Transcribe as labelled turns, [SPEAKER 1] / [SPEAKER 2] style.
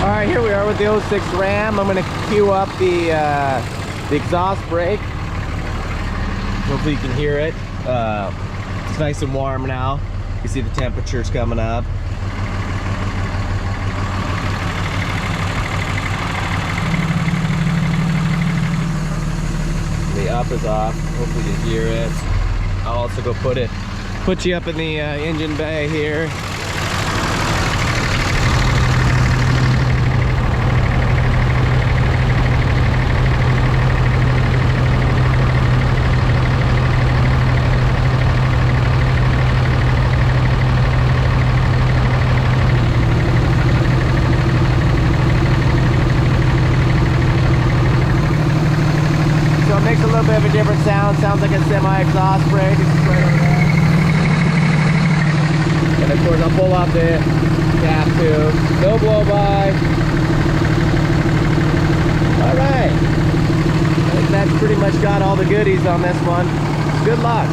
[SPEAKER 1] Alright, here we are with the 06 Ram. I'm going to cue up the exhaust brake. Hopefully you can hear it. It's nice and warm now. You see the temperature's coming up. The up is off. Hopefully you can hear it. I'll also go put you up in the engine bay here. So it makes a little bit of a different sound. Sounds like a semi-exhaust brake. It's right over there. And of course I'll pull off the cap too. No blow by. Alright. I think that's pretty much got all the goodies on this one. Good luck.